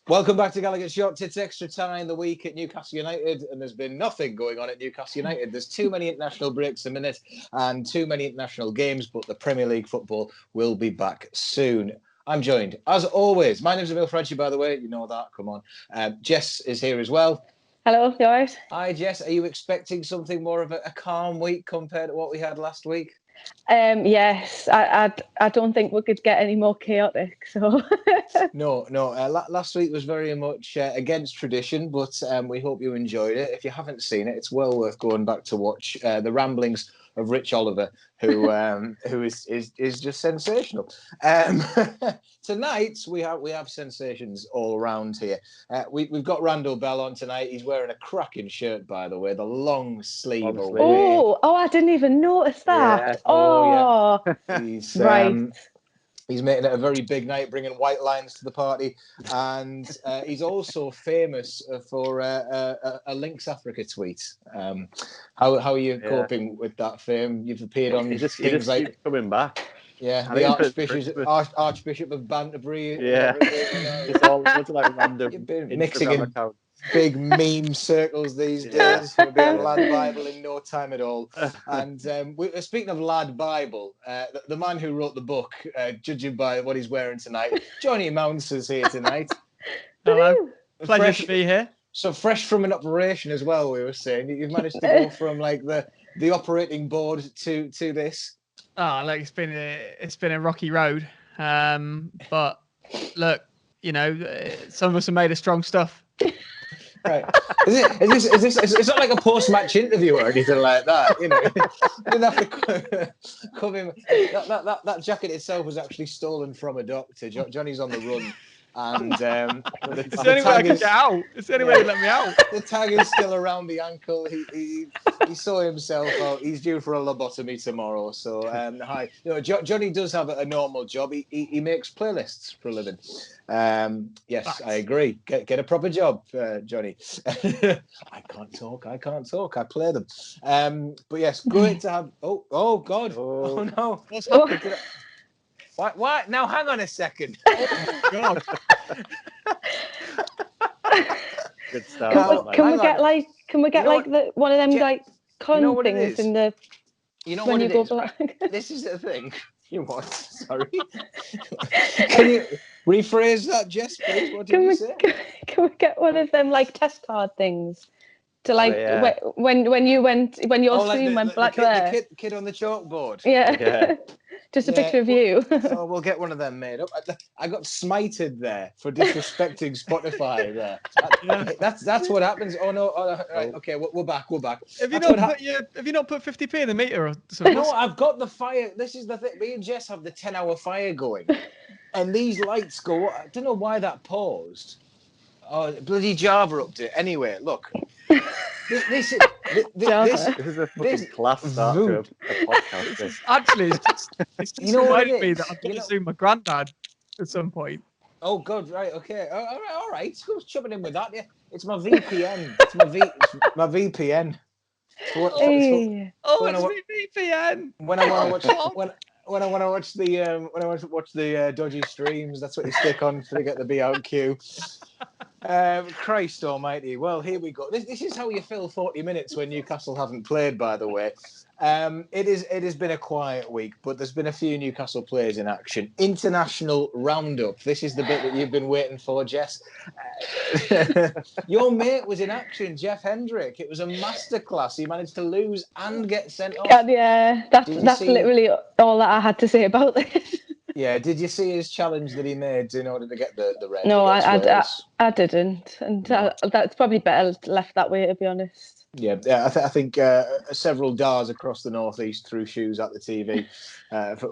Welcome back to Gallagher's Shots. It's extra time the week at Newcastle United, and there's been nothing going on at Newcastle United. There's too many international breaks a minute and too many international games, but the Premier League football will be back soon. I'm joined, as always. My name's Miguel Francillette, by the way. You know that. Come on. Jess is here as well. Hello, you all right? Hi, Jess. Are you expecting something more of a calm week compared to what we had last week? Yes, I don't think we could get any more chaotic. So No. Last week was very much against tradition, but we hope you enjoyed it. If you haven't seen it, it's well worth going back to watch the ramblings of Rich Oliver, who is just sensational. Tonight we have sensations all around here. We've got Randall Bell on tonight. He's wearing a cracking shirt, by the way, the long sleeve. Oh, I didn't even notice that. Yeah. He's right. He's making it a very big night, bringing white lines to the party, and he's also famous for a Lynx Africa tweet. How are you coping with that fame? You've appeared on things like keeps coming back. Yeah, the Archbishop of Banterbury. Yeah, it's all like random. You've been mixing in big meme circles these days. We'll be on Lad Bible in no time at all. And speaking of Lad Bible, the man who wrote the book, judging by what he's wearing tonight, Johnny Mounts is here tonight. Hello, pleasure to be here. So fresh from an operation as well. We were saying you've managed to go from like the operating board to this. Oh, look, it's been a rocky road, but look, you know, some of us are made of strong stuff. Right? Is this? It's not like a post-match interview or anything like that. You know, you didn't have to come in. That jacket itself was actually stolen from a doctor. Johnny's on the run. And it's the only way I can get out. It's the only way to let me out. The tag is still around the ankle. He saw himself out. He's due for a lobotomy tomorrow. So hi, Johnny does have a normal job. He makes playlists for a living. Yes, Facts. I agree. Get a proper job, Johnny. I can't talk. I play them. But yes, great to have. Oh God. Oh no. What's happening? What? Now, hang on a second. Oh, God. Good start. Can we get one of them like con things in the? You know when what you it go is, black. right? This is the thing. You what? Sorry. Can you rephrase that, Jess, please? What did you say? Can we get one of them like test card things? To like when your stream went black there. The kid on the chalkboard. Yeah. Just a picture of you. Oh, we'll get one of them made up. I got smited there for disrespecting Spotify there. That's what happens. Oh no! Right, okay, we're back. Have you not put 50p in the meter or something? No, I've got the fire. This is the thing. Me and Jess have the 10-hour fire going, and these lights go. I don't know why that paused. Oh, bloody Java update. Anyway, look. This is a fucking class start to a podcast. Actually, it's just reminded me that I'm going to see my granddad at some point. Oh God, right, okay, all right. Who's chumming in with that? Yeah, it's my VPN. It's my VPN. It's my VPN. When I want to watch when I want to watch the dodgy streams, that's what you stick on to get the BOQ. Christ almighty. Well, here we go. This is how you fill 40 minutes when Newcastle haven't played, by the way. It has been a quiet week, but there's been a few Newcastle players in action. International roundup. This is the bit that you've been waiting for, Jess. Your mate was in action, Jeff Hendrick. It was a masterclass. He managed to lose and get sent off. Yeah, that's literally all that I had to say about this. Yeah, did you see his challenge that he made in order to get the red? No, I didn't, and that's probably better left that way, to be honest. Yeah, I think several Dars across the northeast threw shoes at the TV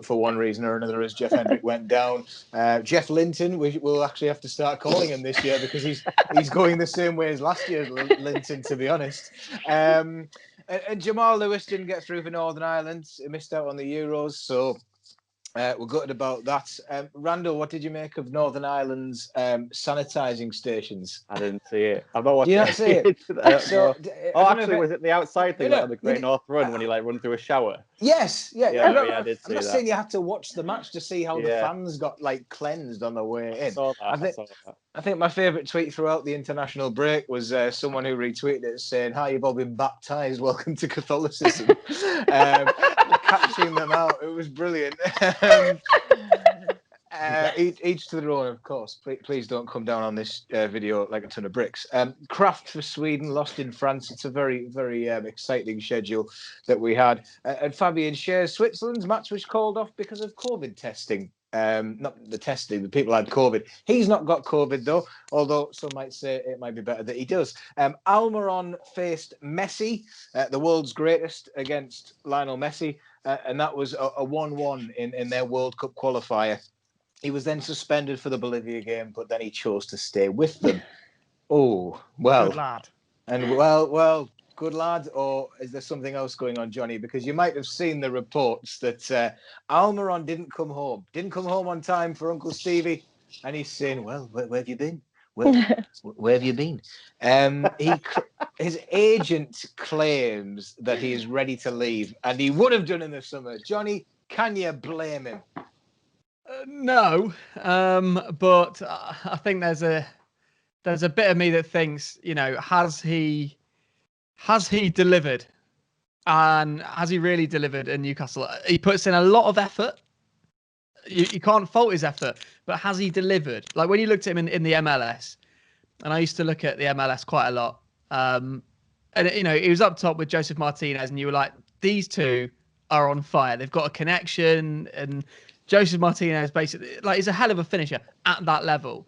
for one reason or another as Jeff Hendrick went down. Jeff Linton, we'll actually have to start calling him this year because he's going the same way as last year's Linton, to be honest. And Jamal Lewis didn't get through for Northern Ireland. He missed out on the Euros, so we're gutted about that. Randall, what did you make of Northern Ireland's sanitising stations? I didn't see it. I've not watched it. You not see it? Actually, was it the outside thing on the Great North Run when you run through a shower? Yes, I did see I'm not that. saying you had to watch the match to see how the fans got cleansed on the way in. I saw that. I think my favourite tweet throughout the international break was someone who retweeted it saying, "Hi, you've all been baptised. Welcome to Catholicism." Catching them out. It was brilliant. Each to their own, of course. Please don't come down on this video like a ton of bricks. Kraft for Sweden lost in France. It's a very, very exciting schedule that we had. And Fabian shares Switzerland's match was called off because of COVID testing. Not the testing, the people had COVID. He's not got COVID though, although some might say it might be better that he does. Almiron faced Messi, the world's greatest, against Lionel Messi, and that was a 1-1 in their World Cup qualifier. He was then suspended for the Bolivia game, but then he chose to stay with them. Oh, well. Good lad. And well, good lad, or is there something else going on, Johnny? Because you might have seen the reports that Almiron didn't come home on time for Uncle Stevie, and he's saying, "Well, where have you been? Where have you been?" His agent claims that he is ready to leave, and he would have done in the summer. Johnny, can you blame him? No, but I think there's a bit of me that thinks, has he delivered, and has he really delivered in Newcastle? He puts in a lot of effort. You can't fault his effort, but has he delivered? Like when you looked at him in the MLS, and I used to look at the MLS quite a lot, and he was up top with Joseph Martinez, and you were like, these two are on fire. They've got a connection, and Joseph Martinez basically he's a hell of a finisher at that level.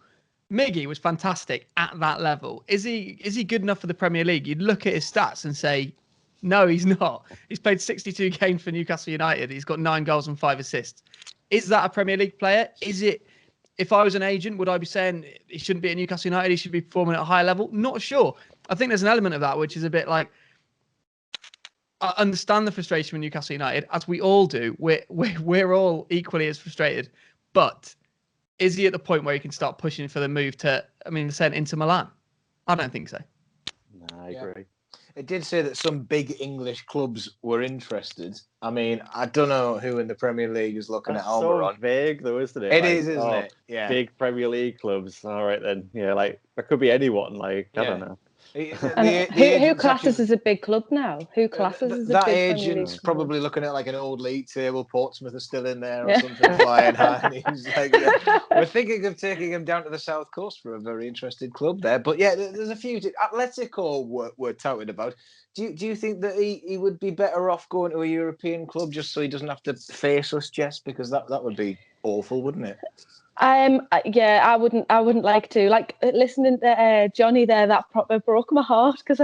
Miggy was fantastic at that level. Is he good enough for the Premier League? You'd look at his stats and say, no, he's not. He's played 62 games for Newcastle United. He's got 9 goals and 5 assists. Is that a Premier League player? Is it? If I was an agent, would I be saying he shouldn't be at Newcastle United? He should be performing at a higher level? Not sure. I think there's an element of that which is a bit like, I understand the frustration with Newcastle United, as we all do. We're all equally as frustrated. But is he at the point where he can start pushing for the move to, sent into Milan? I don't think so. No, I agree. It did say that some big English clubs were interested. I don't know who in the Premier League is looking at Almiron. So vague, though, isn't it? It is, isn't it? Yeah. Big Premier League clubs. All right then. Yeah, that could be anyone. I don't know. Who classes as a big club now? Who classes as a big that Premier agent's League probably looking at like an old league table. Portsmouth are still in there or something flying high. And he's like, we're thinking of taking him down to the south coast for a very interested club there. But yeah, there's a few. Atletico we're touted about. Do you think that he would be better off going to a European club just so he doesn't have to face us, Jess? Because that would be awful, wouldn't it? Yeah, I wouldn't like to. Like listening to Johnny there, that proper broke my heart because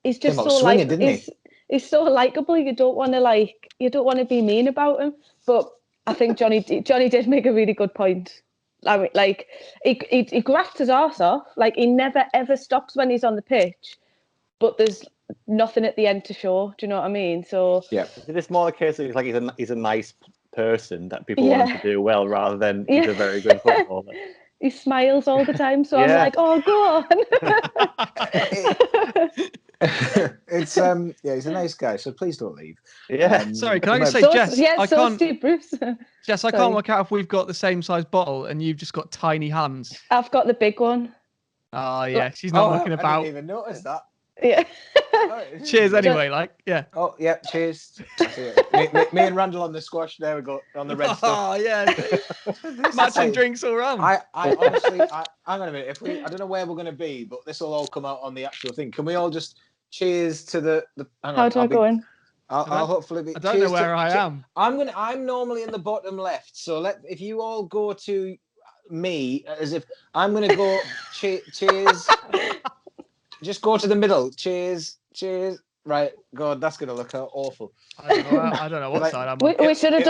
he's just so swinging, he's so likable. You don't want to be mean about him. But I think Johnny did make a really good point. He grafts his arse off. Like he never ever stops when he's on the pitch, but there's nothing at the end to show. Do you know what I mean? So yeah, it's more a case of he's a nice person that people want to do well rather than he's a very good footballer. He smiles all the time, so I'm like, oh, go on. He's a nice guy, so please don't leave. Sorry, can I just say, Jess, Steve Bruce. Jess, I can't work out if we've got the same size bottle and you've just got tiny hands. I've got the big one. Oh yeah, she's not looking about. I didn't even notice that. Yeah. Cheers anyway, Oh yeah, cheers. me and Randall on the squash. There we go, on the red stuff. Oh yeah. Matching drinks all round. I honestly, hang on a minute. I don't know where we're going to be, but this will all come out on the actual thing. Can we all just cheers to the hang on, how do I go in? I'll hopefully be. I don't know where I am. I'm normally in the bottom left. So if you all go to me as if I'm going to go cheers. Just go to the middle. Cheers. Right, God, that's gonna look awful. I don't know what side I'm on. We should have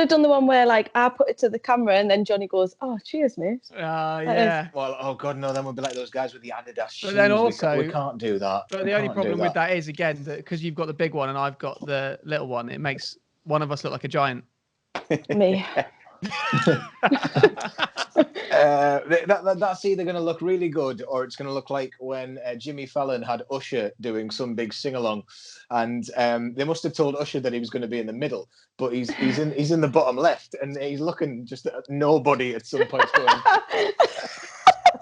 done the one where I put it to the camera and then Johnny goes, "Oh, cheers, mate." Yeah. Well, oh God, no, then we'll be like those guys with the Adidas shoes. But then also we can't do that. But the only problem with that is again that because you've got the big one and I've got the little one, it makes one of us look like a giant. Me. That's either going to look really good or it's going to look like when Jimmy Fallon had Usher doing some big sing-along, and they must have told Usher that he was going to be in the middle, but he's in the bottom left, and he's looking just at nobody at some point. Going,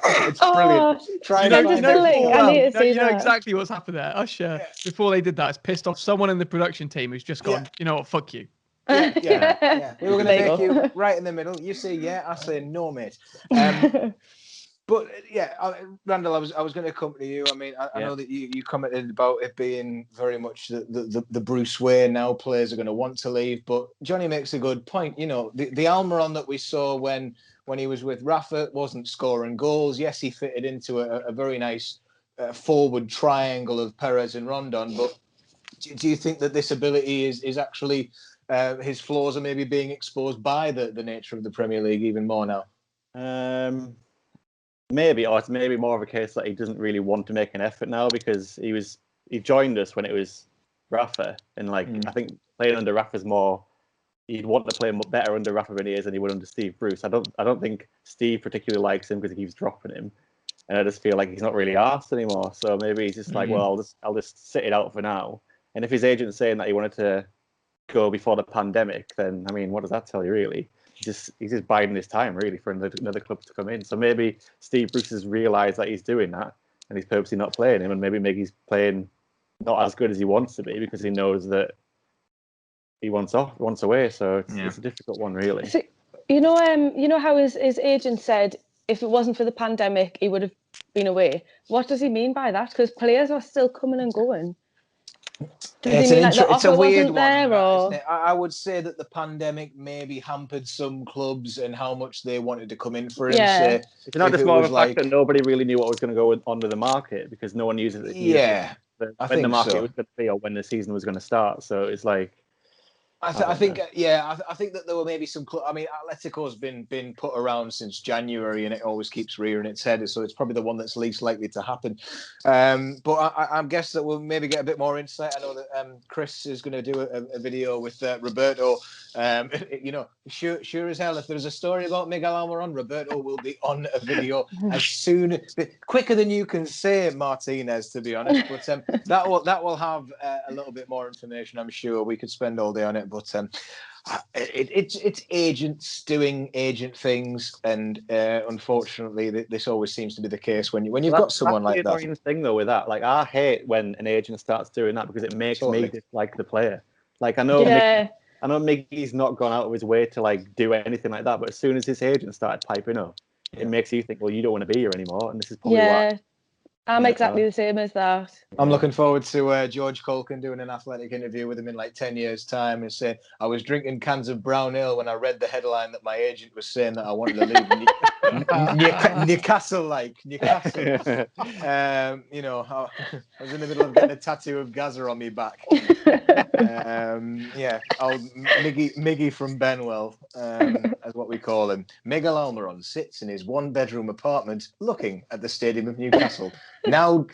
it's brilliant. Try and find the link. I need to see you know exactly what's happened there. Usher, before they did that, has pissed off someone in the production team who's just gone, you know what, fuck you. Yeah. We were going to make you right in the middle. You say yeah, I say no, mate. But Randall, I was going to accompany you. I mean, I know that you commented about it being very much the Bruce Wayne now players are going to want to leave. But Johnny makes a good point. You know, the Almiron that we saw when he was with Rafa wasn't scoring goals. Yes, he fitted into a very nice forward triangle of Perez and Rondon. But do you think that this ability is actually his flaws are maybe being exposed by the nature of the Premier League even more now? Maybe, or it's maybe more of a case that he doesn't really want to make an effort now because he joined us when it was Rafa, and I think playing under Rafa's more. He'd want to play better under Rafa than he is than he would under Steve Bruce. I don't think Steve particularly likes him because he keeps dropping him, and I just feel like he's not really arsed anymore. So maybe he's just like, well, I'll just sit it out for now. And if his agent's saying that he wanted to go before the pandemic, then I mean, what does that tell you really? He's just biding his time really for another club to come in. So maybe Steve Bruce has realised that he's doing that and he's purposely not playing him, and maybe he's playing not as good as he wants to be because he knows that he wants away. So it's a difficult one really. So, you know how his agent said if it wasn't for the pandemic he would have been away. What does he mean by that? Because players are still coming and going. It's a weird one. Or? I would say that the pandemic maybe hampered some clubs and how much they wanted to come in for him. Yeah. It's not just more of the fact that nobody really knew what was going to go on with the market because no one knew when the market was going to be or when the season was going to start. So it's like. I think that there were maybe some. I mean, Atletico's been put around since January, and it always keeps rearing its head. So it's probably the one that's least likely to happen. But I guess that we'll maybe get a bit more insight. I know that Chris is going to do a video with Roberto. Sure as hell, if there's a story about Miguel Almiron, Roberto will be on a video quicker than you can say Martinez, to be honest. But that will have a little bit more information. I'm sure we could spend all day on it. But it's agents doing agent things, and unfortunately, this always seems to be the case when you've got someone like that. That's the annoying thing though with that. Like I hate when an agent starts doing that because it makes me dislike the player. Like I know Miggy's not gone out of his way to do anything like that, but as soon as his agent started piping up, it makes you think, well, you don't want to be here anymore, and this is probably why. I'm exactly the same as that. I'm looking forward to George Colkin doing an Athletic interview with him in 10 years' time and saying, I was drinking cans of brown ale when I read the headline that my agent was saying that I wanted to leave Newcastle. I was in the middle of getting a tattoo of Gaza on my back. Old Miggy from Benwell, as what we call him. Miguel Almiron sits in his one-bedroom apartment looking at the Stadium of Newcastle. Now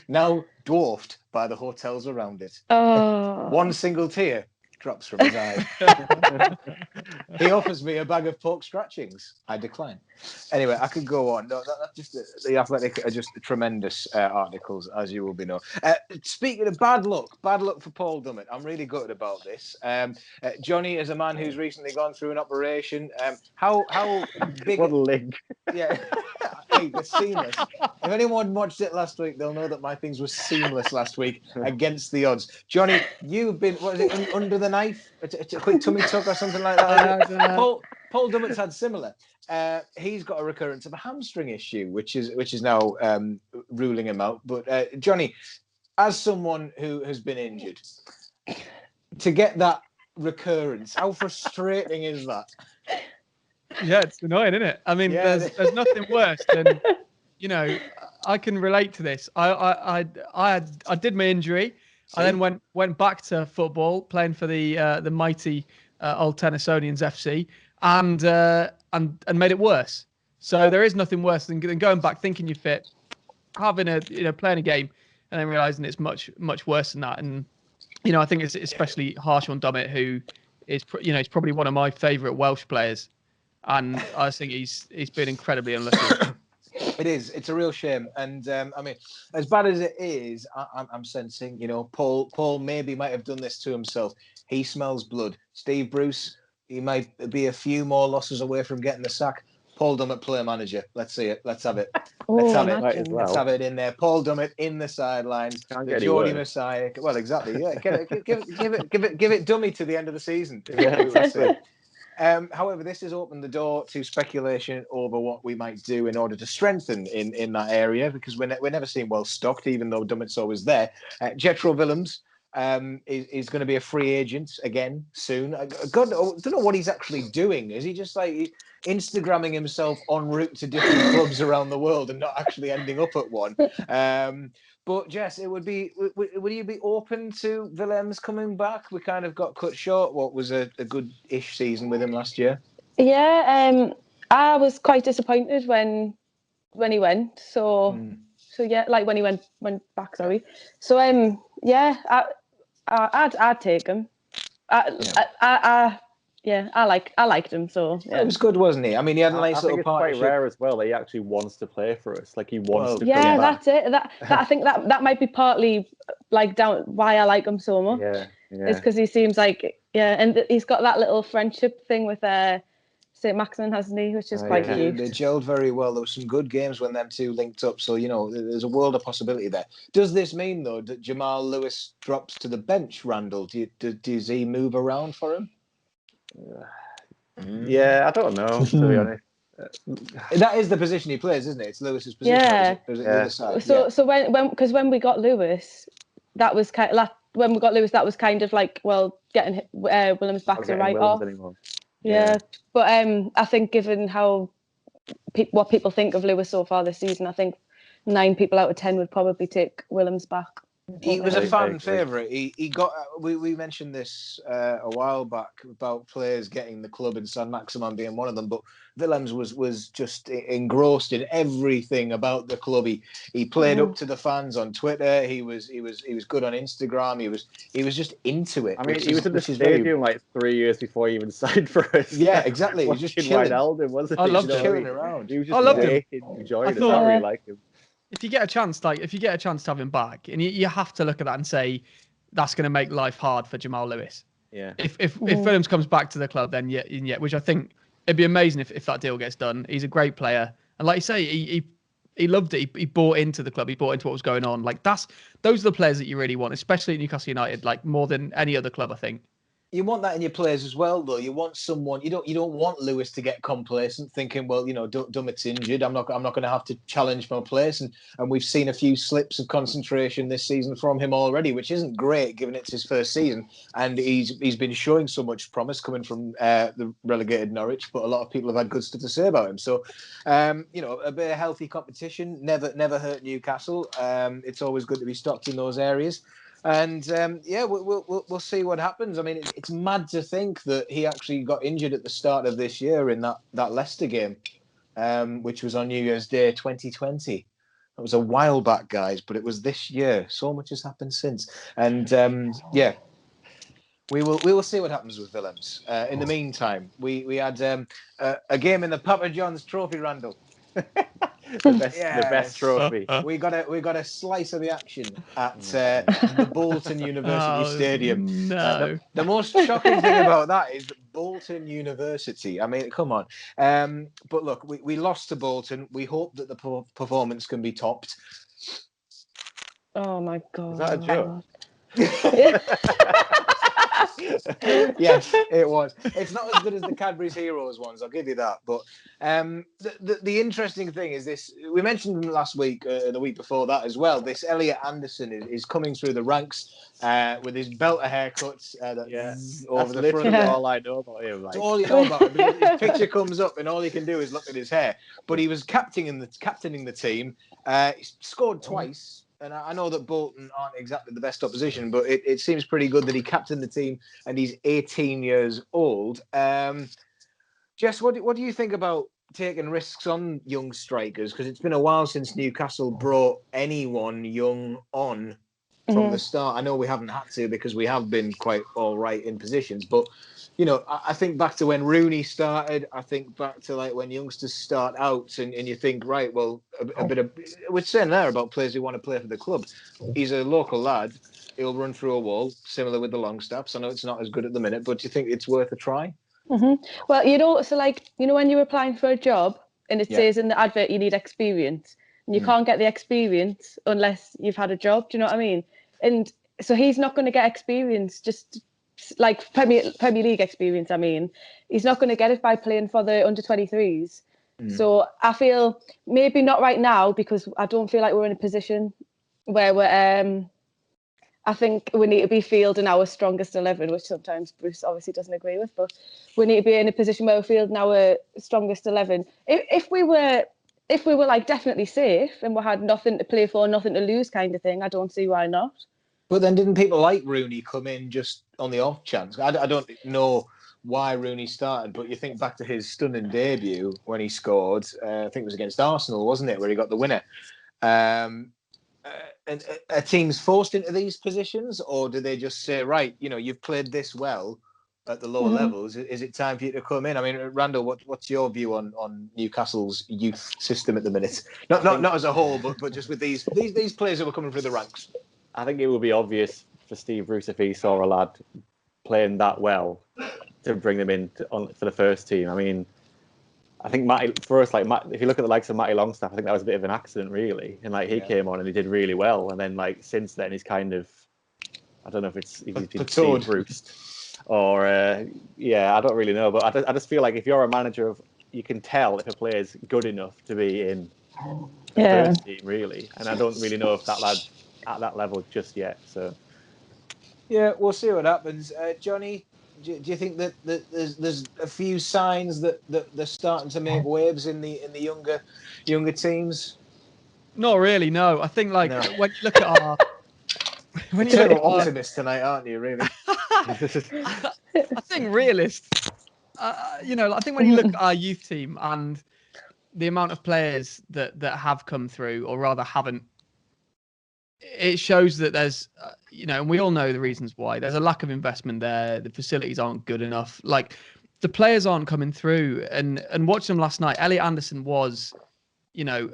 dwarfed by the hotels around it. One single tear drops from his eye. He offers me a bag of pork scratchings. I decline. Anyway, I could go on. No, that's just the Athletic are just tremendous articles, as you will be know. Speaking of bad luck for Paul Dummett. I'm really gutted about this. Johnny, as a man who's recently gone through an operation, how big? What a link. Yeah, hey, it's seamless. If anyone watched it last week, they'll know that my things were seamless last week against the odds. Johnny, you've been under the knife, a quick tummy tuck or something like that. Paul Dummett's had similar. He's got a recurrence of a hamstring issue, which is now ruling him out. But Johnny, as someone who has been injured, to get that recurrence, how frustrating is that? Yeah, it's annoying, isn't it? I mean, there's nothing worse than, I can relate to this. I did my injury. I then went back to football, playing for the mighty Old Tennysonians FC, and made it worse. So there is nothing worse than going back, thinking you're fit, having playing a game, and then realizing it's much worse than that. And I think it's especially harsh on Dummett, who is he's probably one of my favourite Welsh players. and I think he's been incredibly unlucky. It is. It's a real shame. And I mean, as bad as it is, I'm sensing, Paul maybe might have done this to himself. He smells blood. Steve Bruce, he might be a few more losses away from getting the sack. Paul Dummett, player manager. Let's see it. Let's have it. Let's have it. Right as well. Let's have it in there. Paul Dummett in the sidelines. Can't The get any Geordie worse. Messiah. Well, exactly. Yeah. Give it dummy to the end of the season. Yeah. However, this has opened the door to speculation over what we might do in order to strengthen in that area, because we're never seen well stocked, even though Dummett's always there. Jetro Willems is going to be a free agent again soon. God, I don't know what he's actually doing. Is he just like Instagramming himself en route to different clubs around the world and not actually ending up at one? But Jess, would you be open to Willems coming back? We kind of got cut short what was a good-ish season with him last year. Yeah, I was quite disappointed when he went. So yeah, like when he went back. Sorry. So yeah, I'd take him. I liked him. So yeah. It was good, wasn't he? I mean, he had a nice little it's partnership. quite rare as well that he actually wants to play for us. Like he wants to. Yeah, come back. that's it. That I think that might be partly like down why I like him so much. Yeah. It's because he seems like and he's got that little friendship thing with St. Maximin, hasn't he? Which is quite cute. They gelled very well. There were some good games when them two linked up. So, there's a world of possibility there. Does this mean, though, that Jamal Lewis drops to the bench, Randall? Does he move around for him? Yeah, I don't know, to be honest. That is the position he plays, isn't it? It's Lewis's position. Yeah. The other side? So when we got Lewis, that was kind of when we got Lewis, that was kind of like, well, getting Willems back to right off. Yeah, but I think given how what people think of Lewis so far this season, I think 9 people out of 10 would probably take Willems back. He was a fan favourite. He got. We mentioned this a while back about players getting the club and San Maximin being one of them. But Willems was just engrossed in everything about the club. He played up to the fans on Twitter. He was good on Instagram. He was just into it. I mean, he was in the stadium like 3 years before he even signed for us. Yeah, exactly. He was just chilling. I loved chilling around. He was just enjoying it. I really like him. If you get a chance, to have him back, and you have to look at that and say that's going to make life hard for Jamal Lewis. Yeah. If Willems comes back to the club, then yeah, which I think it'd be amazing if that deal gets done. He's a great player, and like you say, he loved it. He bought into the club. He bought into what was going on. Like those are the players that you really want, especially at Newcastle United, like more than any other club, I think. You want that in your players as well, though. You want someone. You don't want Lewis to get complacent, thinking, well, Dummett's injured. I'm not going to have to challenge my place. And we've seen a few slips of concentration this season from him already, which isn't great, given it's his first season. And he's been showing so much promise coming from the relegated Norwich. But a lot of people have had good stuff to say about him. So, a bit of healthy competition never hurt Newcastle. It's always good to be stocked in those areas. And we'll see what happens. I mean, it's mad to think that he actually got injured at the start of this year in that Leicester game, which was on New Year's Day 2020. That was a while back, guys, but it was this year. So much has happened since, and we will see what happens with Willems. In the meantime, we had a game in the Papa John's Trophy, Randall. The best trophy. We got a slice of the action at the Bolton University Stadium. No. The most shocking thing about that is Bolton University. I mean, come on. But look, we lost to Bolton. We hope that the performance can be topped. Oh my God! Is that a joke? Yes, it was. It's not as good as the Cadbury's Heroes ones, I'll give you that. But the interesting thing is this. We mentioned him last week and the week before that as well. This Elliot Anderson is coming through the ranks with his belter haircuts over the front. That's all I know about him. That's all you know about him. Because his picture comes up and all you can do is look at his hair. But he was captaining the team. He scored twice. And I know that Bolton aren't exactly the best opposition, but it seems pretty good that he captained the team and he's 18 years old. Jess, what do you think about taking risks on young strikers? Because it's been a while since Newcastle brought anyone young on from the start. I know we haven't had to because we have been quite all right in positions, but you know, I think back to when Rooney started. I think back to like when youngsters start out, and you think, right, well, a bit of we're saying there about players who want to play for the club. He's a local lad. He'll run through a wall, similar with the Longstaffs. I know it's not as good at the minute, but do you think it's worth a try? Well, you know, so like, you know, when you're applying for a job and it says in the advert you need experience, and you can't get the experience unless you've had a job. Do you know what I mean? And so he's not going to get experience, just like Premier League experience. I mean, he's not going to get it by playing for the under-23s. So I feel maybe not right now, because I don't feel like we're in a position where we're. I think we need to be fielding our strongest 11, which sometimes Bruce obviously doesn't agree with, but we need to be in a position where we're fielding our strongest 11. If we were like definitely safe and we had nothing to play for, nothing to lose kind of thing, I don't see why not. But then didn't people like Rooney come in just on the off chance? I don't know why Rooney started, but you think back to his stunning debut when he scored, I think it was against Arsenal, wasn't it, where he got the winner? And are teams forced into these positions, or do they just say, right, you know, you've played this well at the lower levels, is it time for you to come in? I mean, Randall, what's your view on Newcastle's youth system at the minute? Not as a whole, but just with these players who are coming through the ranks. I think it would be obvious for Steve Bruce, if he saw a lad playing that well, to bring them in for the first team. I mean, I think if you look at the likes of Matty Longstaff, I think that was a bit of an accident, really. And like he came on and he did really well, and then like since then he's kind of, I don't know if he's been Steve Bruce or I don't really know, but I just feel like if you're a manager you can tell if a player's good enough to be in the first team, really. And I don't really know if that lad's at that level just yet. So yeah, we'll see what happens. Johnny, do you think that there's a few signs that they're starting to make waves in the younger teams? Not really, no. I think when you look at our you're an optimist tonight, aren't you? Really? I think realists. I think when you look at our youth team and the amount of players that have come through, or rather haven't, it shows that there's, and we all know the reasons why. There's a lack of investment there. The facilities aren't good enough. Like, the players aren't coming through. And watching them last night, Elliot Anderson was,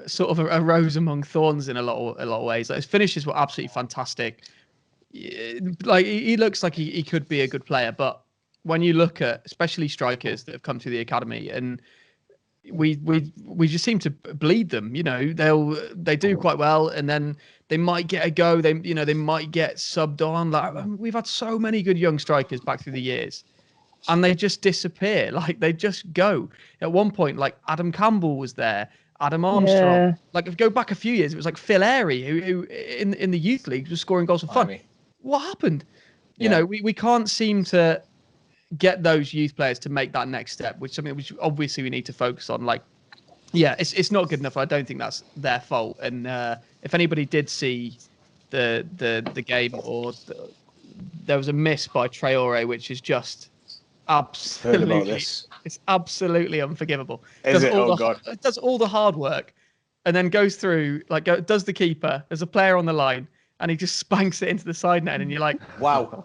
sort of a rose among thorns in a lot of ways. Like, his finishes were absolutely fantastic. Like, he looks like he could be a good player. But when you look at, especially strikers that have come through the academy, and we just seem to bleed them. They do quite well, and then they might get a go. They might get subbed on. Like, we've had so many good young strikers back through the years, and they just disappear. Like, they just go. At one point, like, Adam Campbell was there, Adam Armstrong. Yeah. Like, if you go back a few years, it was like Phil Airy who in the youth league was scoring goals for fun. What happened? We can't seem to get those youth players to make that next step, which obviously we need to focus on. Like, it's not good enough. I don't think that's their fault. And if anybody did see the game, or there was a miss by Traore, which is just absolutely, it's absolutely unforgivable. Is it? Oh God! It does all the hard work, and then goes through, does the keeper. There's a player on the line, and he just spanks it into the side net, and you're like, wow.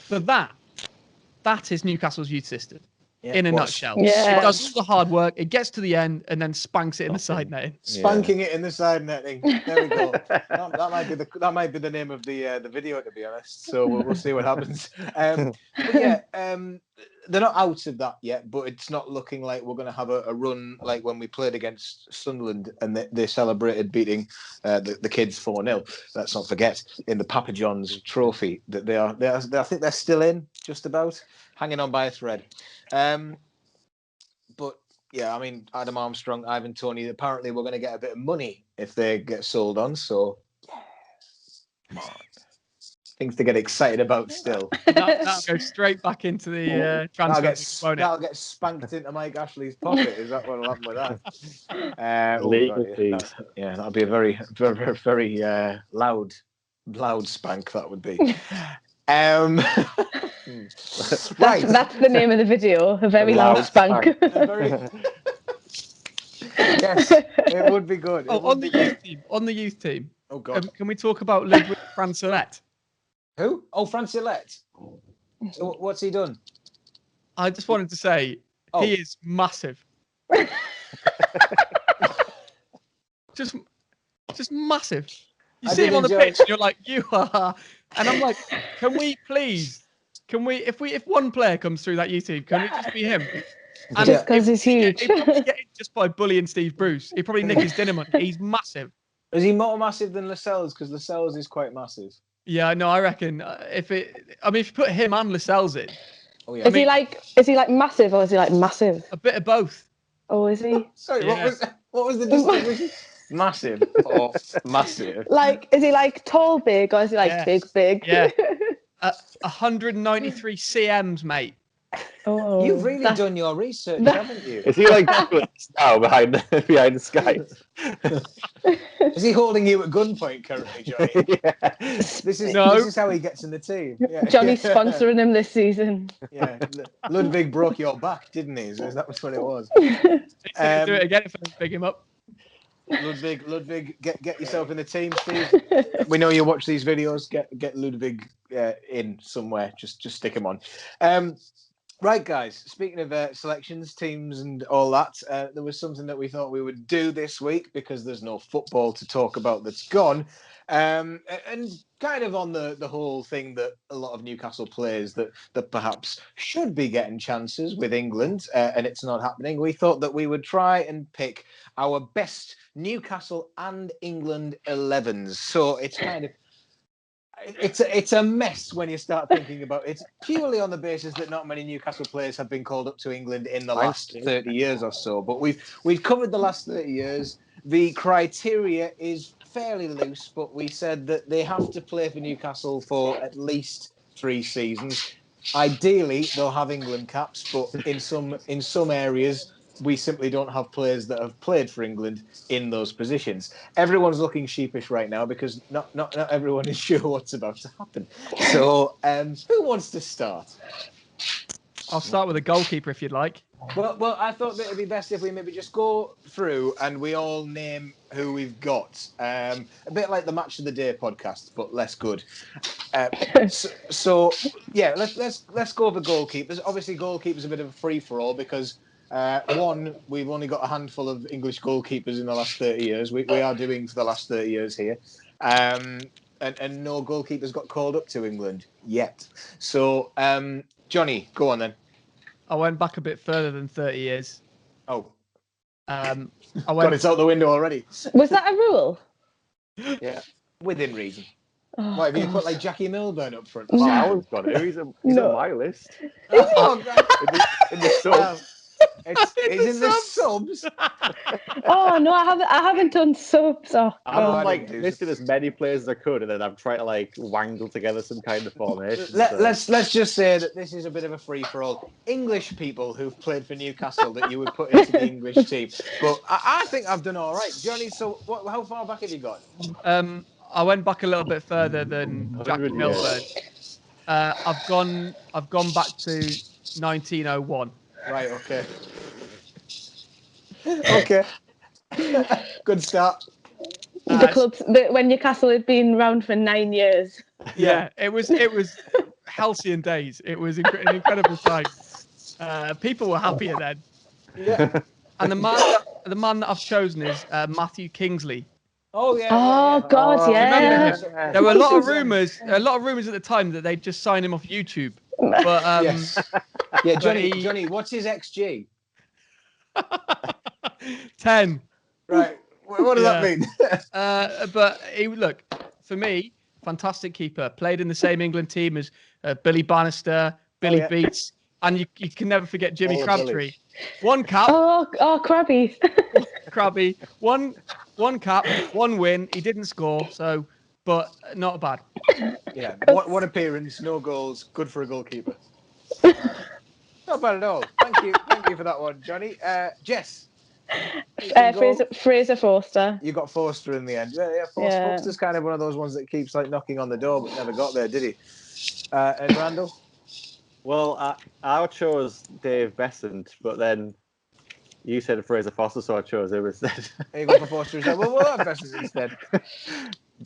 But that is Newcastle's youth system in a nutshell. Yeah. It does all the hard work, it gets to the end, and then spanks it in the side netting. Spanking it in the side netting. There we go. that might be the name of the video, to be honest. So we'll see what happens. They're not out of that yet, but it's not looking like we're going to have a run like when we played against Sunderland and they celebrated beating the kids 4-0. Let's not forget, in the Papa John's trophy, that they are. I think they're still in, just about, hanging on by a thread. But yeah, I mean, Adam Armstrong, Ivan Toney, apparently we're going to get a bit of money if they get sold on. So come on. Things to get excited about still. That'll go straight back into the transfer. That'll get spanked into Mike Ashley's pocket. Is that what'll happen with that? Legal fees. That'll be a very, very, very loud spank. That would be. Right. That's the name of the video. A very loud spank. Yes, it would be good. On the youth team, Oh God. Can we talk about Ludwig Francillette? Who? Oh, Francillette. So what's he done? I just wanted to say he is massive. just massive. You see him on the pitch, and you're like, you are. And I'm like, can we please? Can we? If one player comes through that YouTube, can it just be him? And just because he's huge. He'd probably get it just by bullying Steve Bruce. He'd probably nick his dinner money. He's massive. Is he more massive than Lascelles? Because Lascelles is quite massive. Yeah, no, I reckon if you put him and Lascelles in, yeah. Is he like massive or is he like massive? A bit of both. Oh, is he? Sorry, yeah. What was the distinction? Massive or massive? Like, is he like tall, big, or is he like big? Yeah. 193 cms, mate. Oh, you've really done your research, haven't you? Is he like now behind the sky? Is he holding you at gunpoint currently, Johnny? Yeah. This is how he gets in the team. Yeah. Johnny's sponsoring him this season. Yeah, Ludwig broke your back, didn't he? That was what it was. Do it again if I pick him up. Ludwig, get yourself in the team, Steve. We know you watch these videos. Get Ludwig in somewhere. Just stick him on. Right, guys. Speaking of selections, teams, and all that, there was something that we thought we would do this week because there's no football to talk about that's gone. And kind of on the whole thing that a lot of Newcastle players that perhaps should be getting chances with England, and it's not happening. We thought that we would try and pick our best Newcastle and England 11s. So it's kind of it's a mess when you start thinking about it, purely on the basis that not many Newcastle players have been called up to England in the last 30 years or so. But we've covered the last 30 years. The criteria is fairly loose, but we said that they have to play for Newcastle for at least 3 seasons. Ideally, they'll have England caps, but in some areas, we simply don't have players that have played for England in those positions. Everyone's looking sheepish right now because not everyone is sure what's about to happen. So, who wants to start? I'll start with a goalkeeper if you'd like. Well, I thought that it'd be best if we maybe just go through and we all name who we've got. A bit like the Match of the Day podcast, but less good. So yeah, let's go for goalkeepers. Obviously, goalkeepers are a bit of a free for all because we've only got a handful of English goalkeepers in the last 30 years. We are doing for the last 30 years here. And no goalkeepers got called up to England yet. So, Johnny, go on then. I went back a bit further than 30 years. Oh. It's out the window already. Was that a rule? Yeah, within reason. Why have you put like Jackie Milburn up front? Oh, Alan's got it. He's on my list. In the sub. It's in the subs. Oh no, I haven't done subs. I've listed as many players as I could, and then I'm trying to wangle together some kind of formation. Let's just say that this is a bit of a free for all. English people who've played for Newcastle that you would put into the English team, but I think I've done all right, Johnny. So how far back have you got? I went back a little bit further than Jackie Milburn. I've gone back to 1901. Right, okay. Okay. Good start. The clubs, when Newcastle had been around for 9 years. Yeah, it was halcyon days. It was an incredible time. People were happier then. Yeah. And the man that I've chosen is Matthew Kingsley. Oh yeah. Oh God, yeah. There were a lot of rumours at the time that they'd just sign him off YouTube. But yes. Yeah, Johnny, what's his XG? 10. Right. What does that mean? But look, for me, fantastic keeper. Played in the same England team as Billy Bannister, Billy Beats, and you can never forget Jimmy Crabtree. One cap. Oh, Crabby. Crabby. One cap, 1 win. He didn't score, but not bad. Yeah. What appearance? No goals. Good for a goalkeeper. Not bad at all. Thank you for that one, Johnny. Jess. Fraser Forster. You got Forster in the end. Yeah. Forster's kind of one of those ones that keeps knocking on the door but never got there, did he? And Randall? Well, I chose Dave Besant, but then you said Fraser Forster, so I chose him instead. You got for Forster instead. Well, we'll have Besant instead.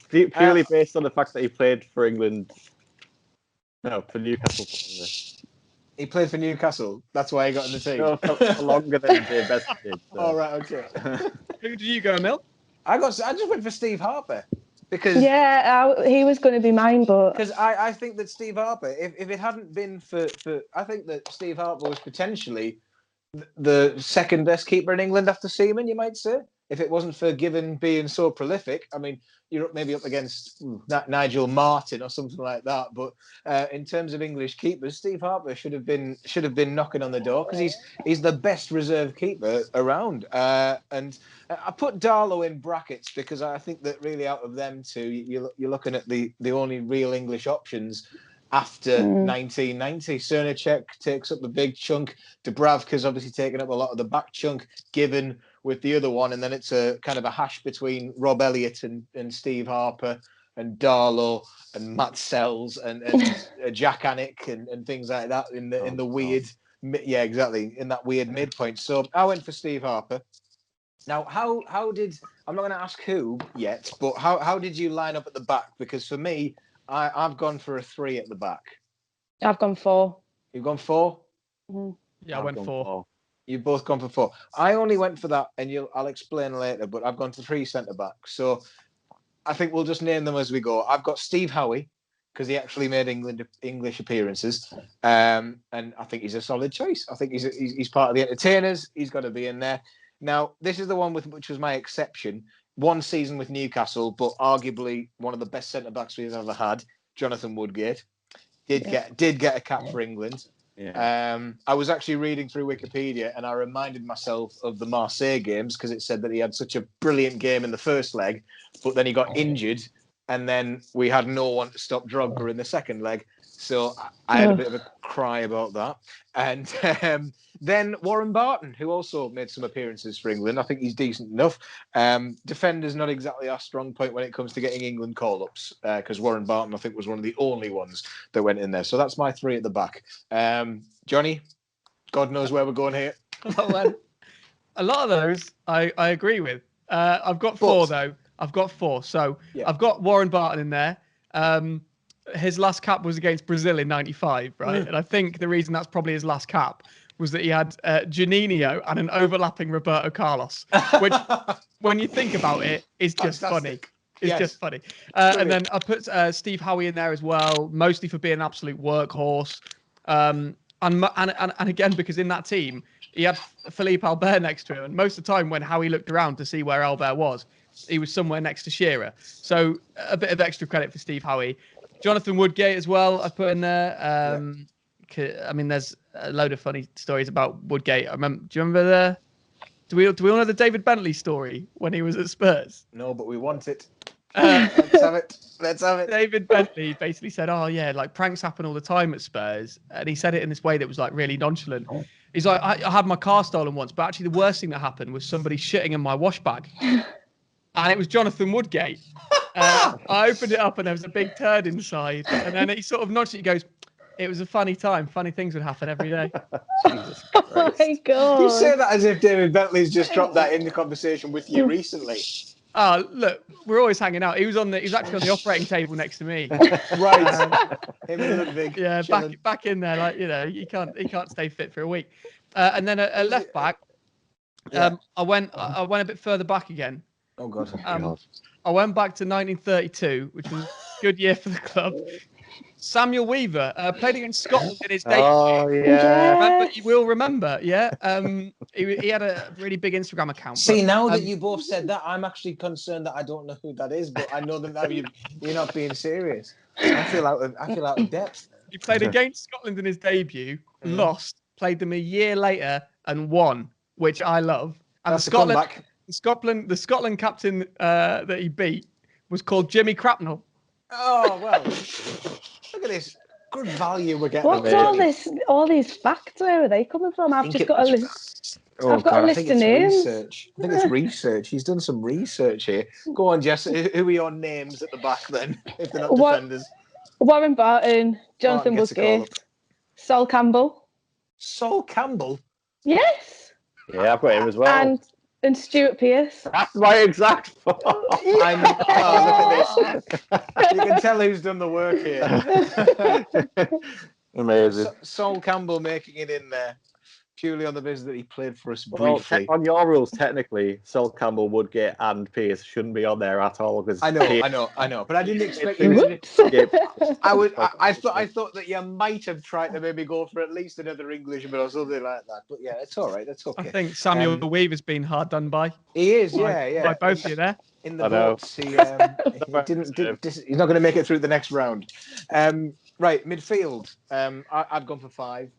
Purely based on the fact that he played for England. No, for Newcastle. He played for Newcastle. That's why he got in the team. No, for longer than Dave Best did. So. All right, okay. Who did you go, Mil? I just went for Steve Harper because he was going to be mine, but because I think that Steve Harper, if it hadn't been for I think that Steve Harper was potentially the second best keeper in England after Seaman, you might say. If it wasn't for Given being so prolific, I mean, you're maybe up against Nigel Martin or something like that. But in terms of English keepers, Steve Harper should have been knocking on the door because he's the best reserve keeper around. And I put Darlow in brackets because I think that really out of them two, you're looking at the only real English options after 1990. Cernacek takes up a big chunk. Dubravka's obviously taken up a lot of the back chunk, Given with the other one, and then it's a kind of a hash between Rob Elliott and Steve Harper and Darlow and Matt Sells and Jack Annick and things like that in the weird in that weird midpoint. So I went for Steve Harper. Now, how did I'm not going to ask who yet, but how did you line up at the back? Because for me, I've gone for a 3 at the back. I've gone 4. You've gone 4? Mm-hmm. Yeah, I went 4. You've both gone for 4. I only went for that, and I'll explain later, but I've gone to 3 centre-backs. So I think we'll just name them as we go. I've got Steve Howie, because he actually made English appearances, and I think he's a solid choice. I think he's part of the entertainers. He's got to be in there. Now, this is the one which was my exception. One season with Newcastle, but arguably one of the best centre-backs we've ever had, Jonathan Woodgate. Did get a cap for England. Yeah. I was actually reading through Wikipedia and I reminded myself of the Marseille games because it said that he had such a brilliant game in the first leg, but then he got injured and then we had no one to stop Drogba in the second leg. So I had a bit of a cry about that. And then Warren Barton, who also made some appearances for England. I think he's decent enough. Defender's not exactly our strong point when it comes to getting England call-ups, because Warren Barton, I think, was one of the only ones that went in there. So that's my 3 at the back. Johnny, God knows where we're going here. Well, a lot of those I agree with. I've got 4, though. I've got 4. So I've got Warren Barton in there. His last cap was against Brazil in '95, right? And I think the reason that's probably his last cap was that he had Juninho and an overlapping Roberto Carlos, which, when you think about it, is just funny. It's just funny. And then I put Steve Howie in there as well, mostly for being an absolute workhorse. And again, because in that team, he had Philippe Albert next to him. And most of the time when Howie looked around to see where Albert was, he was somewhere next to Shearer. So a bit of extra credit for Steve Howie. Jonathan Woodgate as well, I put in there. I mean, there's a load of funny stories about Woodgate. Do you remember do we all know the David Bentley story when he was at Spurs? No, but we want it. Let's have it. David Bentley basically said, "Oh yeah, like pranks happen all the time at Spurs," and he said it in this way that was like really nonchalant. He's like, "I had my car stolen once, but actually the worst thing that happened was somebody shitting in my wash bag, and it was Jonathan Woodgate." I opened it up and there was a big turd inside, and then he sort of nudged it. He goes, "It was a funny time. Funny things would happen every day." Jesus Christ. Oh my God! You say that as if David Bentley's just dropped that in the conversation with you recently. Oh, look, we're always hanging out. He was actually on the operating table next to me. Right. Him and Ludwig. Yeah, back in there, like, you know, he can't stay fit for a week. And then a left back. I went a bit further back again. Oh God. I went back to 1932, which was a good year for the club. Samuel Weaver played against Scotland in his debut. Oh yeah, you will remember. Yeah, he had a really big Instagram account. See, now that you both said that, I'm actually concerned that I don't know who that is, but I know that now you're not being serious. I feel out of depth. He played against Scotland in his debut, lost, played them a year later, and won, which I love. And that's the Scotland captain that he beat was called Jimmy Crapnell. Oh well. Look at this good value we're getting. What's all these facts? Where are they coming from? I've just got a list. I've got a list of names. I think it's research. He's done some research here. Go on, Jess. Who are your names at the back then? If they're not defenders. Warren Barton, Jonathan Woodgate, Sol Campbell. Sol Campbell? Yes. Yeah, I've got him as well. And And Stuart Pearce. That's my exact thought. Oh, look at this. You can tell who's done the work here. Amazing. Sol Campbell making it in there purely on the basis that he played for us Well, briefly. on your rules, technically, Sol Campbell, Woodgate, and Pearce shouldn't be on there at all. Because I know, but I didn't expect you to. I thought that you might have tried to maybe go for at least another Englishman or something like that. But yeah, it's all right. That's okay. I think Samuel Weaver's been hard done by. He is, yeah. By both of you there. In the votes, he's not going to make it through the next round. Right, midfield. I've gone for 5.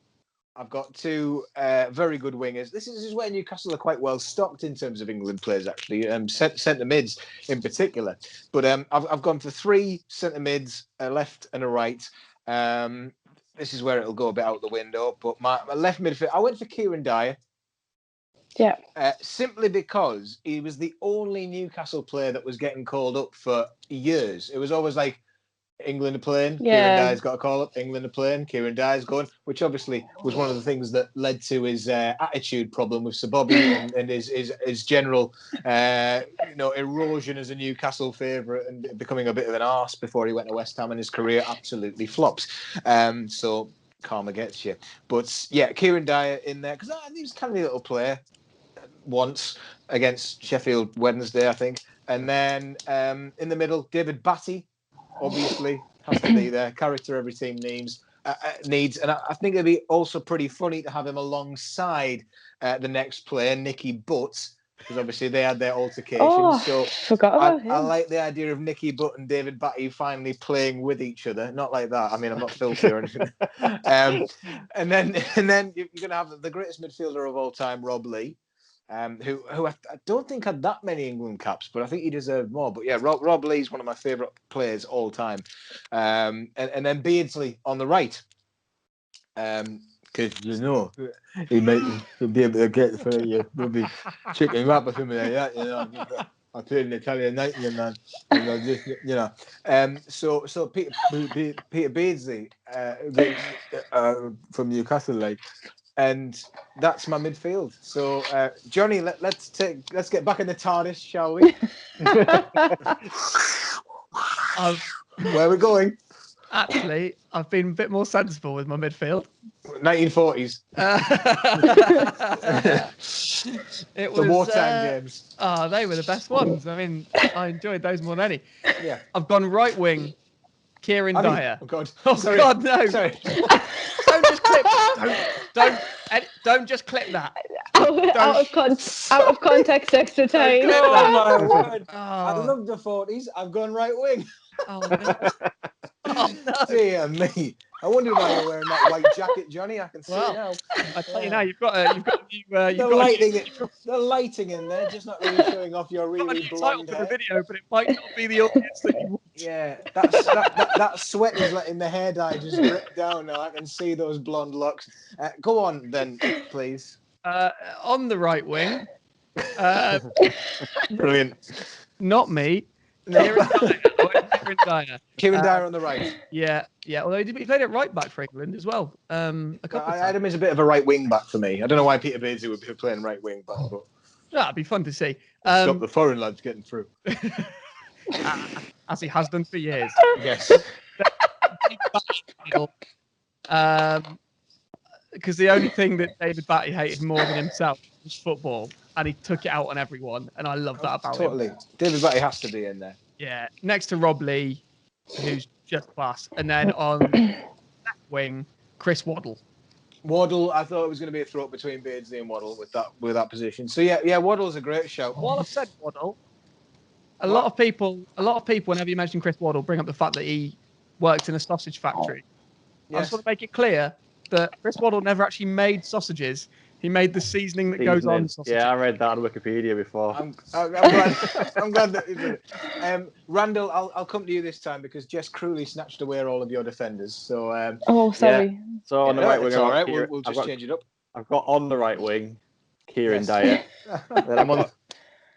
I've got 2 very good wingers. This is where Newcastle are quite well stocked in terms of England players, actually, centre mids in particular. But I've gone for 3 centre mids, a left and a right. This is where it'll go a bit out the window. But my left midfield, I went for Kieran Dyer. Yeah. Simply because he was the only Newcastle player that was getting called up for years. It was always like, England are playing, Kieran Dyer's got a call up, England are playing, Kieran Dyer's going, which obviously was one of the things that led to his attitude problem with Sir Bobby and his general erosion as a Newcastle favourite and becoming a bit of an arse before he went to West Ham and his career absolutely flops. So karma gets you. But yeah, Kieran Dyer in there, because he was kind of a little player once against Sheffield Wednesday, I think. And then in the middle, David Batty, obviously, has to be there. Character every team needs. And I think it'd be also pretty funny to have him alongside the next player, Nicky Butt, because obviously they had their altercation. So forgot about him. I like the idea of Nicky Butt and David Batty finally playing with each other. Not like that. I mean, I'm not filthy or anything. And then you're going to have the greatest midfielder of all time, Rob Lee. Who I don't think had that many England caps, but I think he deserved more. But yeah, Rob Lee's one of my favourite players all time. And then Beardsley on the right. Because he might be able to get for you, maybe chicken wrap or something like that. I played in Italian nightmare, man. So Peter Beardsley from Newcastle, like. And that's my midfield. So, Johnny, let's get back in the TARDIS, shall we? Where are we going? Actually, I've been a bit more sensible with my midfield. 1940s. It was the wartime games. Oh, they were the best ones. I mean, I enjoyed those more than any. Yeah. I've gone right wing, Kieran Dyer. Oh God! Oh Sorry. God, no! Sorry. Don't just clip. Don't just clip that. Out of context, extra time. Oh my word! Oh. I love the 40s. I've gone right wing. Oh no! Oh no! Dear me! I wonder why you're wearing that white jacket, Johnny. I can see it now. I tell you now, you've got the lighting in there, just not really showing off your really blonde hair. The video, but it might not be the audience that you want. Yeah, that sweat is letting the hair dye just drip down now. I can see those blonde locks. Go on then, please. On the right wing. Brilliant. Not me. No. Kieran Dyer. Kieran Dyer on the right. Yeah. Although he played it right back for England as well. I had him as a bit of a right wing back for me. I don't know why Peter Beardsley would be playing right wing back, but that'd be fun to see. Stop the foreign lads getting through. As he has done for years. Yes. Because the only thing that David Batty hated more than himself was football, and he took it out on everyone, and I love that about him. Totally. David Batty has to be in there. Yeah, next to Rob Lee, who's just class, and then on left wing, Chris Waddle. Waddle, I thought it was going to be a throw up between Beardsley and Waddle with that position. So yeah, Waddle's a great shout. While I've said Waddle, a lot of people, whenever you mention Chris Waddle, bring up the fact that he worked in a sausage factory. Yes. I just want to make it clear that Chris Waddle never actually made sausages. He made the seasoning that goes on sausages. Yeah, I read that on Wikipedia before. I'm glad. I'm glad that you did it. Randall, I'll come to you this time because Jess cruelly snatched away all of your defenders. So. Sorry. Yeah. So on the right wing, all right. We'll just change it up. I've got on the right wing, Kieran Dyer. Then I'm on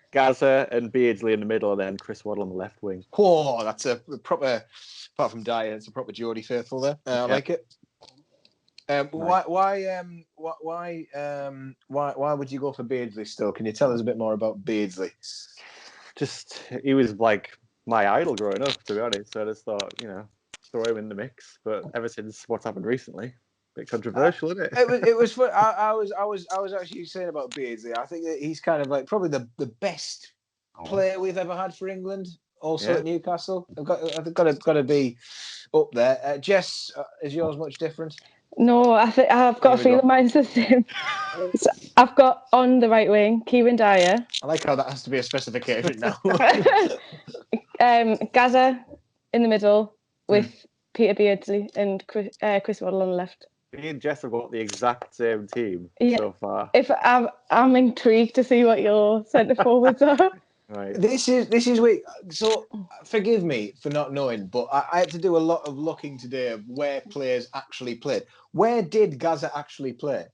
Gaza and Beardsley in the middle, and then Chris Waddle on the left wing. Whoa, that's a proper. Apart from Dyer, it's a proper Geordie faithful there. I like it. Nice. Why why would you go for Beardsley still? Can you tell us a bit more about Beardsley? Just he was like my idol growing up, to be honest. So I just thought, throw him in the mix. But ever since what's happened recently, a bit controversial, isn't it? It was fun. I was actually saying about Beardsley. I think that he's kind of like probably the best player we've ever had for England. Also at Newcastle, I've got to be up there. Jess, is yours much different? No, I think I've got a feeling mine's the same. So I've got on the right wing Kieran Dyer. I like how that has to be a specification now. Gaza in the middle with Peter Beardsley and Chris Waddle on the left. Me and Jess have got the exact same team so far. If I'm intrigued to see what your centre forwards are. Right. This is weak. So forgive me for not knowing, but I had to do a lot of looking today of where players actually played. Where did Gaza actually play?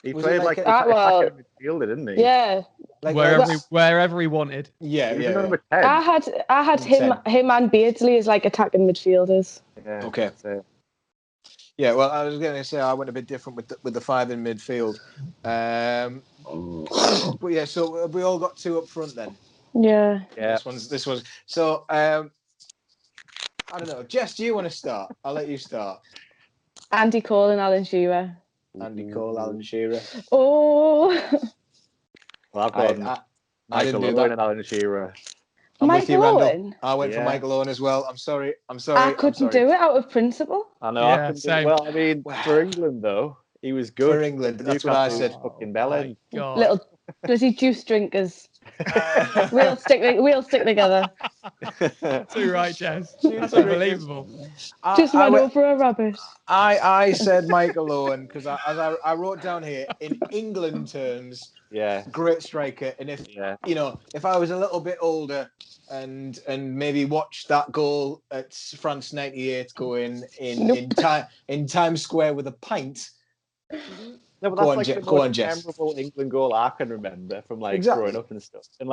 He played like a midfielder, didn't he? Yeah. Like wherever he wanted. Yeah. Number 10. I had him and Beardsley as like attacking midfielders. Yeah, okay. Yeah, well, I was going to say I went a bit different with the five in midfield. But yeah, so we all got two up front then. Yeah. This one's. So I don't know. Jess, do you want to start? I'll let you start. Andy Cole and Alan Shearer. Andy Cole, Alan Shearer. Oh. Well, I've got Michael Owen and Alan Shearer. I'm with you, Randall. Owen? I went for Michael Owen as well. I'm sorry. I couldn't do it out of principle. I know. I couldn't do it. Well, I mean, for England though, he was good. For England, that's what I said. Fucking bellend. Little bloody juice drinkers. We'll stick together. Too right, Jess. That's unbelievable. Just went over a rabbit. I said Michael Owen because I wrote down here in England terms. Yeah, great striker. And if I was a little bit older and maybe watched that goal at France '98 going in Times Square with a pint. No, but that's the most memorable England goal I can remember from growing up and stuff. And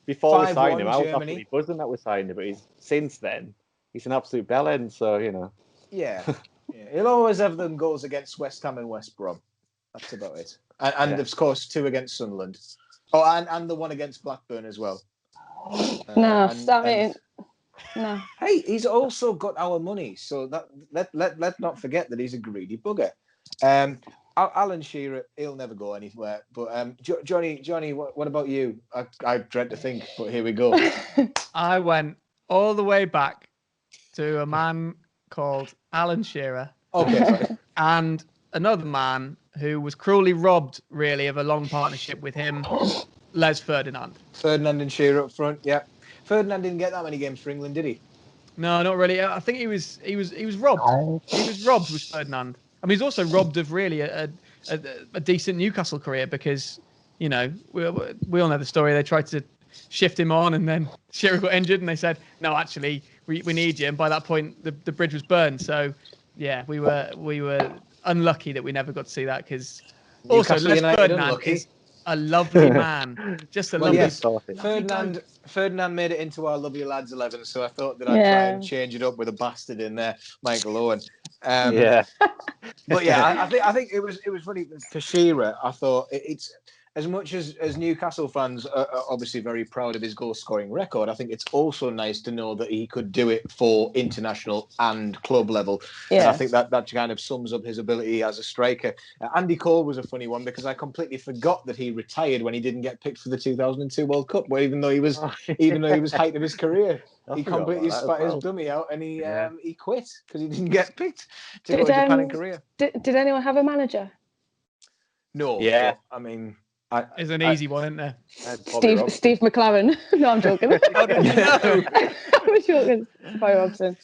before we signed him, I was absolutely buzzing that we signed him. But since then, he's an absolute bellend. So Yeah, he'll always have them goals against West Ham and West Brom. That's about it. And of course, 2 against Sunderland. Oh, and the one against Blackburn as well. No. Hey, he's also got our money, so that let's not forget that he's a greedy bugger. Alan Shearer, he'll never go anywhere. But Johnny, what about you? I dread to think, but here we go. I went all the way back to a man called Alan Shearer. Okay, sorry. And another man who was cruelly robbed, really, of a long partnership with him, Les Ferdinand. Ferdinand and Shearer up front, yeah. Ferdinand didn't get that many games for England, did he? No, not really. I think he was robbed. He was robbed with Ferdinand. I mean, he's also robbed of really a decent Newcastle career because, we all know the story. They tried to shift him on and then Shearer got injured and they said, no, actually, we need you. And by that point, the bridge was burned. So, yeah, we were unlucky that we never got to see that because also Les Ferdinand is a lovely man. Just a lovely Ferdinand made it into our lovely lads 11, so I thought that I'd try and change it up with a bastard in there, Michael Owen. But yeah, I think it was funny for Shearer. I thought it's as much as Newcastle fans are obviously very proud of his goal scoring record. I think it's also nice to know that he could do it for international and club level. Yeah. And I think that kind of sums up his ability as a striker. Andy Cole was a funny one because I completely forgot that he retired when he didn't get picked for the 2002 World Cup. Where even though he was height of his career, he completely spat his dummy out and he quit because he didn't get picked to go to Japan in Korea. Did anyone have a manager? No. Yeah. I mean. It's an easy one, isn't there? Steve McLaren. No, I'm joking. I'm joking. Bobby Robson.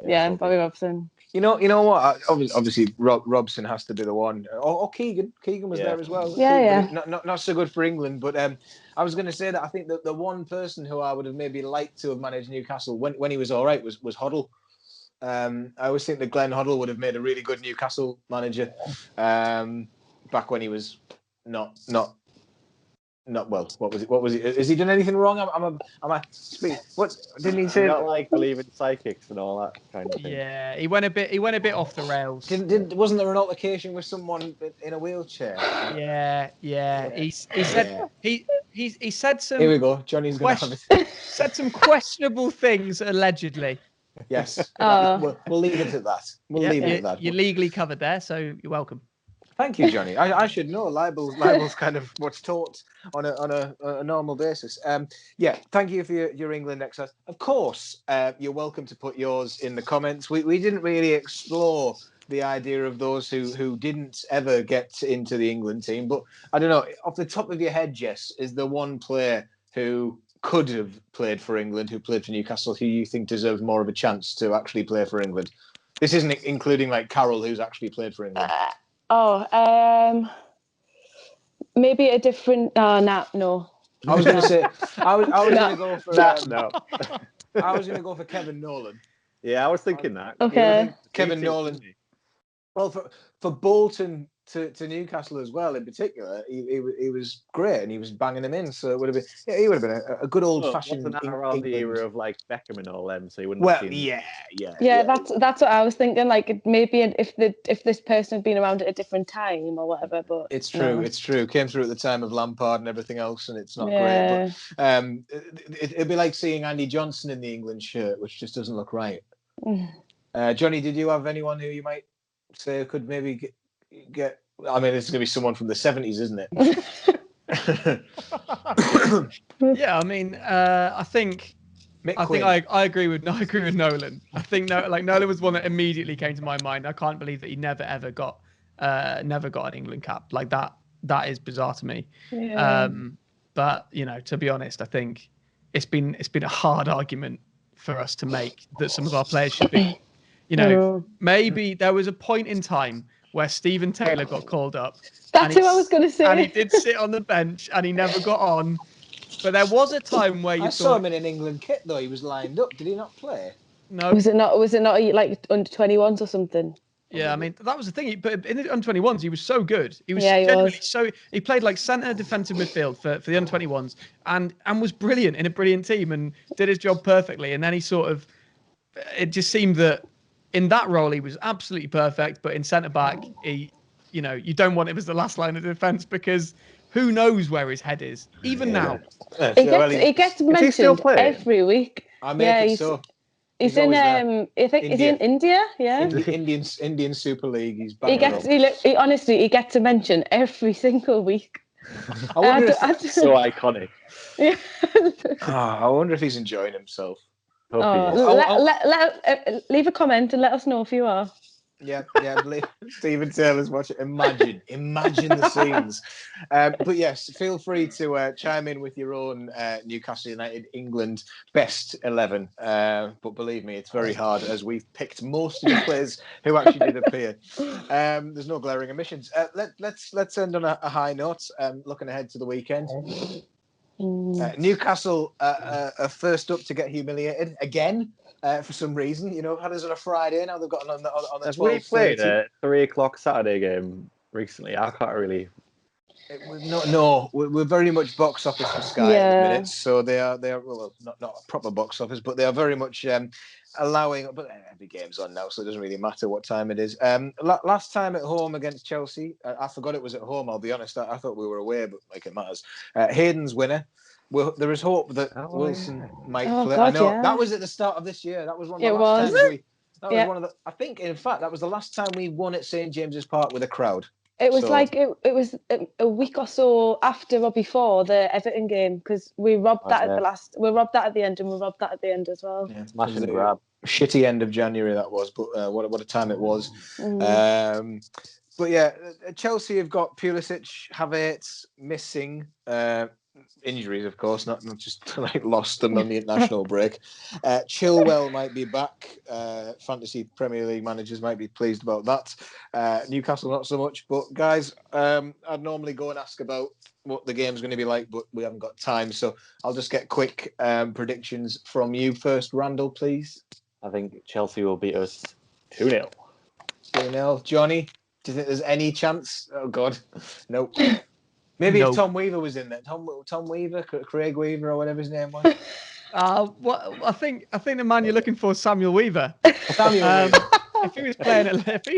Yeah, Bobby Robson. You know what? Obviously, Robson has to be the one. Or Keegan. Keegan was there as well. Yeah. Not so good for England, but I was going to say that I think that the one person who I would have maybe liked to have managed Newcastle when he was all right was Hoddle. I always think that Glenn Hoddle would have made a really good Newcastle manager back when he was not Not well. What was it? What was it? Has he done anything wrong? Am I speak? What didn't he say? Not like believe in psychics and all that kind of thing. Yeah, he went a bit off the rails. Wasn't there an altercation with someone in a wheelchair? Yeah. He said he said some. Here we go. Johnny's going to have it. Said some questionable things allegedly. Yes. We'll leave it at that. We'll leave it at that. You're legally covered there, so you're welcome. Thank you, Johnny. I should know. Libel's kind of what's taught on a normal basis. Thank you for your England exercise. Of course, you're welcome to put yours in the comments. We didn't really explore the idea of those who didn't ever get into the England team, but I don't know. Off the top of your head, Jess, is there one player who could have played for England, who played for Newcastle, who you think deserves more of a chance to actually play for England? This isn't including like Carroll, who's actually played for England. Maybe a different. No. I was going to say. I was going to go for. No. I was going to go for Kevin Nolan. Yeah, I was thinking that. Okay. Kevin Nolan. Well, for Bolton to Newcastle as well, in particular, he was great and he was banging them in. So it would have been. He would have been a good old fashioned. Wasn't that around the era of like Beckham and all them? So he wouldn't. Well, have seen yeah. That's what I was thinking. Like maybe if this person had been around at a different time or whatever. But it's true. No. It's true. Came through at the time of Lampard and everything else, and it's not great. But it'd be like seeing Andy Johnson in the England shirt, which just doesn't look right. Johnny, did you have anyone who you might say could maybe get? I mean, it's going to be someone from the 70s, isn't it? Yeah, I mean, I think I agree with Nolan. I think Nolan was one that immediately came to my mind. I can't believe that he never ever got an England cap. Like that is bizarre to me. Yeah. But to be honest, I think it's been a hard argument for us to make that some of our players should be. Maybe there was a point in time where Stephen Taylor got called up. That's who I was going to say. And he did sit on the bench and he never got on. But there was a time where I saw him in an England kit though. He was lined up. Did he not play? No. Was it not like under 21s or something? Yeah, I mean that was the thing. But in the under 21s, he was so good. He was He played like centre defensive midfield for the under 21s and was brilliant in a brilliant team and did his job perfectly. And then it just seemed that in that role he was absolutely perfect. But in centre back, you don't want him as the last line of defence because who knows where his head is even now. He gets mentioned every week. He's in I think he's in India, in the Indian Super League. He's back. He gets a mention every single week. I wonder so iconic. Yeah. I wonder if he's enjoying himself. Leave a comment and let us know if you are. Yeah. Stephen Taylor's watching. Imagine the scenes. But yes, feel free to chime in with your own Newcastle United England best 11. But believe me, it's very hard as we've picked most of the players who actually did appear. There's no glaring omissions. Let's end on a high note. Looking ahead to the weekend. Newcastle are first up to get humiliated again. For some reason, had us on a Friday. Now they've got on the 12th. We played a 3:00 Saturday game recently. I can't really. We're very much box office for Sky at the minute. So they are well, not proper box office, but they are very much allowing. But every game's on now, so it doesn't really matter what time it is. Last time at home against Chelsea, I forgot it was at home. I'll be honest. I thought we were away, but like it matters. Hayden's winner. Well, there is hope that Wilson might play. God, I know that was at the start of this year. That was one of the last times one of the. I think, in fact, that was the last time we won at St James's Park with a crowd. It was it was a week or so after or before the Everton game because we robbed that at the last. We robbed that at the end and we robbed that at the end as well. Yeah, smashing the grab. Shitty end of January that was, but what a time it was. But yeah, Chelsea have got Pulisic, Havertz missing. Injuries, of course, not just like lost them on the international break. Chilwell might be back. Fantasy Premier League managers might be pleased about that. Newcastle not so much. But guys, I'd normally go and ask about what the game's going to be like, but we haven't got time, so I'll just get quick predictions from you first. Randall, please. I think Chelsea will beat us 2-0. 2-0. Johnny, do you think there's any chance? Oh God, nope. Maybe No. if Tom Weaver was in there. Tom Weaver, Craig Weaver, or whatever his name was. What I think the man you're looking for is Samuel Weaver. Samuel Weaver. If he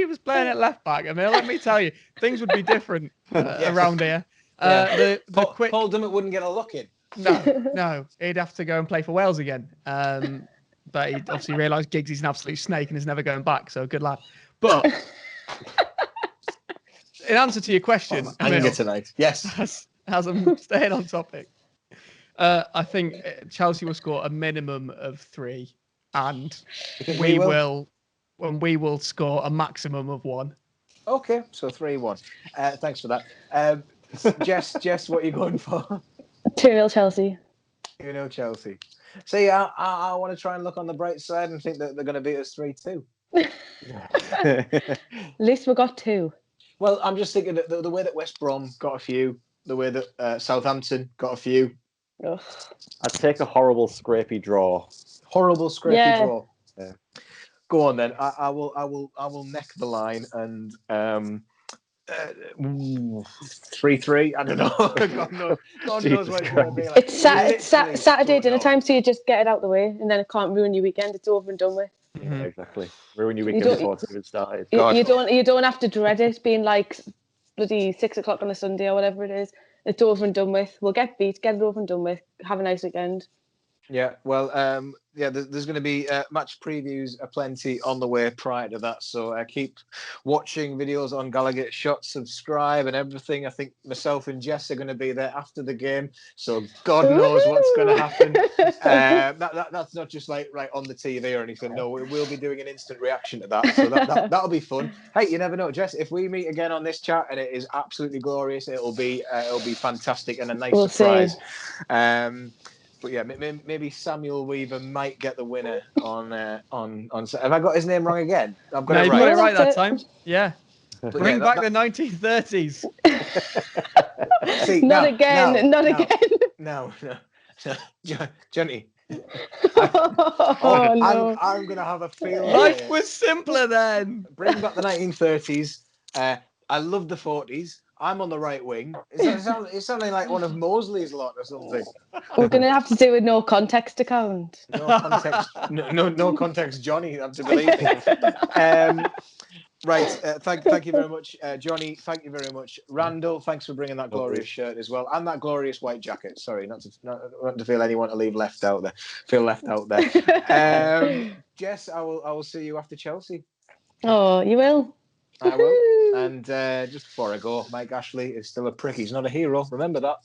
was playing at left back, I mean, let me tell you, things would be different around here. The quick Paul Dummett wouldn't get a look in. No, he'd have to go and play for Wales again. But he obviously realised Giggs' an absolute snake and is never going back. So good lad. But in answer to your question, Anger tonight. Yes. As I'm staying on topic, I think Chelsea will score a minimum of 3, and we will score a maximum of 1. Okay, so 3-1. Thanks for that. Jess, what are you going for? 2-0 Chelsea. 2-0 Chelsea. See, I want to try and look on the bright side and think that they're going to beat us 3-2. At least we got 2. Well, I'm just thinking that the way that West Brom got a few, the way that Southampton got a few. Ugh. I'd take a horrible scrapey draw. Horrible scrapey draw. Yeah. Go on then. I will neck the line and 3-3. I don't know. God knows what it's going to be like. It's Saturday dinner time, so you just get it out the way, and then it can't ruin your weekend. It's over and done with. Yeah, exactly. Ruin your weekend before it's even started. You don't have to dread it being like bloody 6 o'clock on a Sunday or whatever it is. It's over and done with. We'll get beat, get it over and done with. Have a nice weekend. Yeah, well, there's going to be match previews aplenty on the way prior to that. So keep watching videos on Gallagher Shot, subscribe and everything. I think myself and Jess are going to be there after the game. So God knows what's going to happen. That's not just like right on the TV or anything. No, we'll be doing an instant reaction to that. So that'll be fun. Hey, you never know, Jess. If we meet again on this chat and it is absolutely glorious, it'll be fantastic and a nice surprise. See. But yeah, maybe Samuel Weaver might get the winner on. Have I got his name wrong again? I've got it right. You got it right that time. Yeah. But Bring back the 1930s. See, not again. No, Johnny. No. I'm gonna have a field. Life was simpler then. Bring back the 1930s. I love the 40s. I'm on the right wing. It's sounding like one of Mosley's lot or something. We're going to have to do a no context account. No context. No context, Johnny. You have to believe me. Right. Thank you very much, Johnny. Thank you very much, Randall. Thanks for bringing that glorious shirt as well, and that glorious white jacket. Sorry, not to feel anyone to leave left out there. Feel left out there. Jess, I will see you after Chelsea. Oh, you will. I will. And just before I go, Mike Ashley is still a prick. He's not a hero. Remember that.